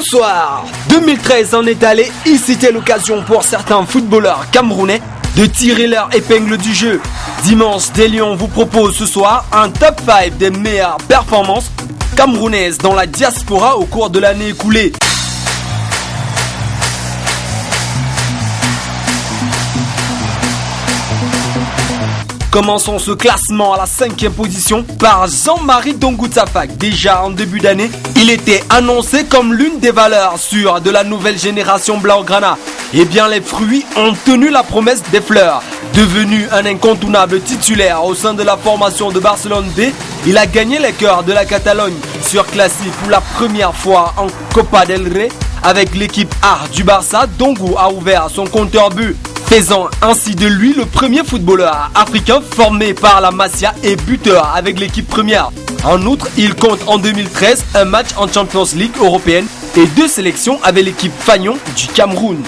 Bonsoir. 2013 en est allé et c'était l'occasion pour certains footballeurs camerounais de tirer leur épingle du jeu. Dimanche, des Lions vous propose ce soir un top 5 des meilleures performances camerounaises dans la diaspora au cours de l'année écoulée. Commençons ce classement à la 5e position par Jean-Marie Dongoutafak. Déjà en début d'année, il était annoncé comme l'une des valeurs sûres de la nouvelle génération Blaugrana. Eh bien, les fruits ont tenu la promesse des fleurs. Devenu un incontournable titulaire au sein de la formation de Barcelone B, il a gagné les cœurs de la Catalogne, surclassé pour la première fois en Copa del Rey avec l'équipe A du Barça. Dongou a ouvert son compteur but, faisant ainsi de lui le premier footballeur africain formé par la Masia et buteur avec l'équipe première. En outre, il compte en 2013 un match en Champions League européenne et 2 sélections avec l'équipe Fagnon du Cameroun.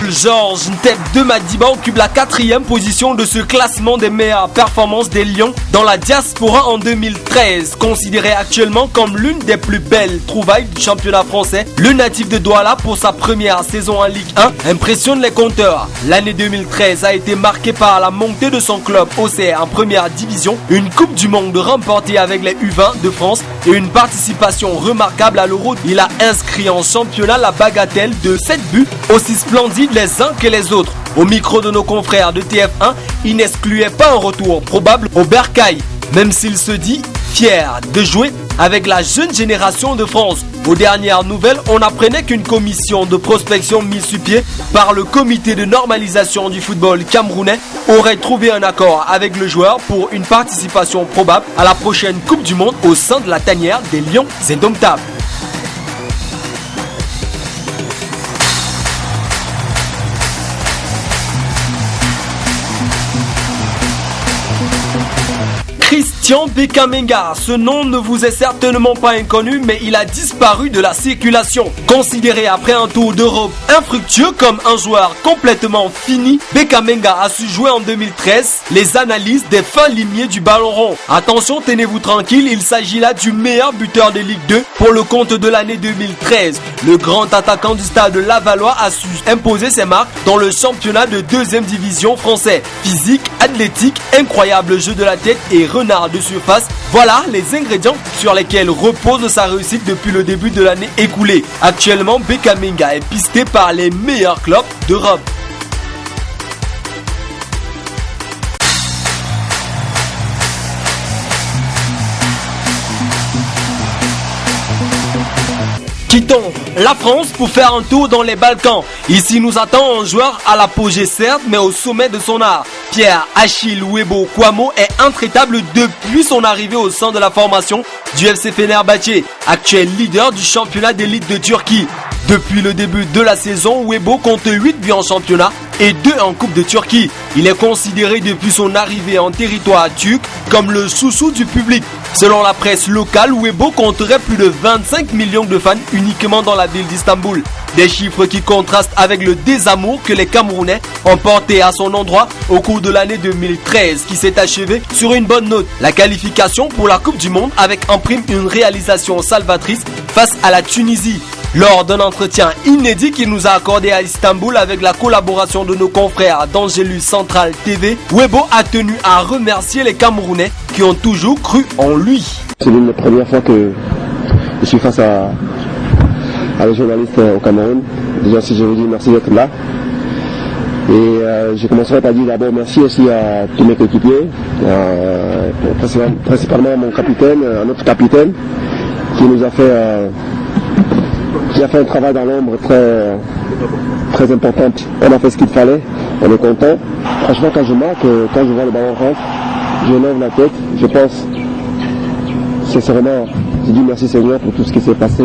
Georges Ntep de Madiba occupe la 4e position de ce classement des meilleures performances des Lions dans la diaspora en 2013. Considéré actuellement comme l'une des plus belles trouvailles du championnat français, le natif de Douala pour sa première saison en Ligue 1 impressionne les compteurs. L'année 2013 a été marquée par la montée de son club Auxerre en première division, une Coupe du Monde remportée avec les U20 de France et une participation remarquable à l'Euro. Il a inscrit en championnat la bagatelle de 7 buts, aussi splendides les uns que les autres. Au micro de nos confrères de TF1, il n'excluait pas un retour probable au Bercail, même s'il se dit fier de jouer avec la jeune génération de France. Aux dernières nouvelles, on apprenait qu'une commission de prospection mise sur pied par le comité de normalisation du football camerounais aurait trouvé un accord avec le joueur pour une participation probable à la prochaine Coupe du Monde au sein de la tanière des Lions indomptables. Christian Bekamenga, ce nom ne vous est certainement pas inconnu, mais il a disparu de la circulation. Considéré après un tour d'Europe infructueux comme un joueur complètement fini, Bekamenga a su jouer en 2013 les analyses des fins limiers du ballon rond. Attention, tenez-vous tranquille, il s'agit là du meilleur buteur de Ligue 2 pour le compte de l'année 2013. Le grand attaquant du stade Lavallois a su imposer ses marques dans le championnat de 2e division français. Physique, athlétique, incroyable jeu de la tête et renard de surface, voilà les ingrédients sur lesquels repose sa réussite depuis le début de l'année écoulée. Actuellement, Bekamenga est pisté par les meilleurs clubs d'Europe. Quittons la France pour faire un tour dans les Balkans. Ici nous attend un joueur à l'apogée certes, mais au sommet de son art. Pierre Achille Webo Kwamo est intraitable depuis son arrivée au sein de la formation du FC Fenerbahçe, actuel leader du championnat d'élite de Turquie. Depuis le début de la saison, Webo compte 8 buts en championnat et 2 en Coupe de Turquie. Il est considéré depuis son arrivée en territoire turc comme le chouchou du public. Selon la presse locale, Webo compterait plus de 25 millions de fans uniquement dans la ville d'Istanbul. Des chiffres qui contrastent avec le désamour que les Camerounais ont porté à son endroit au cours de l'année 2013 qui s'est achevée sur une bonne note. La qualification pour la Coupe du Monde avec en prime une réalisation salvatrice face à la Tunisie. Lors d'un entretien inédit qu'il nous a accordé à Istanbul avec la collaboration de nos confrères d'Angelus Central TV, Webo a tenu à remercier les Camerounais qui ont toujours cru en lui. C'est l'une des premières fois que je suis face à les journalistes au Cameroun. Déjà, si je vous dis merci d'être là. Et je commencerai par dire d'abord merci aussi à tous mes coéquipiers, principalement mon capitaine, notre capitaine, qui nous a fait un travail dans l'ombre très important. On a fait ce qu'il fallait, on est content. Franchement, quand je marque, quand je vois le ballon rentrer, je lève la tête, je pense sincèrement, je dis merci Seigneur pour tout ce qui s'est passé.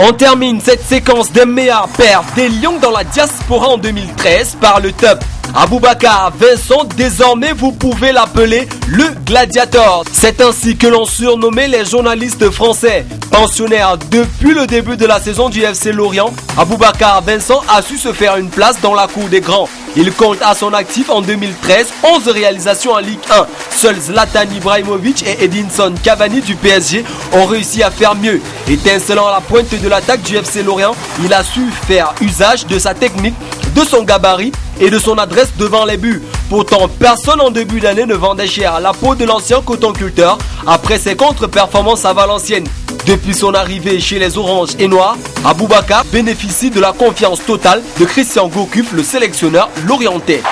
On termine cette séquence des meilleurs perfs des Lions dans la diaspora en 2013 par le top Aboubacar Vincent, désormais vous pouvez l'appeler le gladiateur. C'est ainsi que l'on surnommait les journalistes français. Pensionnaire depuis le début de la saison du FC Lorient, Aboubacar Vincent a su se faire une place dans la cour des grands. Il compte à son actif en 2013 11 réalisations en Ligue 1. Seuls Zlatan Ibrahimovic et Edinson Cavani du PSG ont réussi à faire mieux. Étincelant à la pointe de l'attaque du FC Lorient, il a su faire usage de sa technique, de son gabarit et de son adresse devant les buts. Pourtant, personne en début d'année ne vendait cher la peau de l'ancien coton-culteur après ses contre-performances à Valenciennes. Depuis son arrivée chez les Oranges et Noirs, Aboubacar bénéficie de la confiance totale de Christian Gourcuff, le sélectionneur lorientais.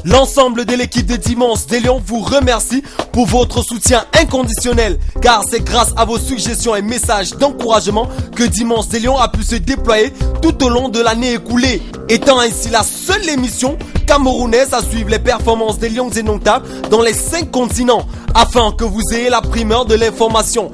L'ensemble de l'équipe de Dimanche des Lions vous remercie pour votre soutien inconditionnel, car c'est grâce à vos suggestions et messages d'encouragement que Dimanche des Lions a pu se déployer tout au long de l'année écoulée, étant ainsi la seule émission camerounaise à suivre les performances des Lions indomptables dans les 5 continents, afin que vous ayez la primeur de l'information.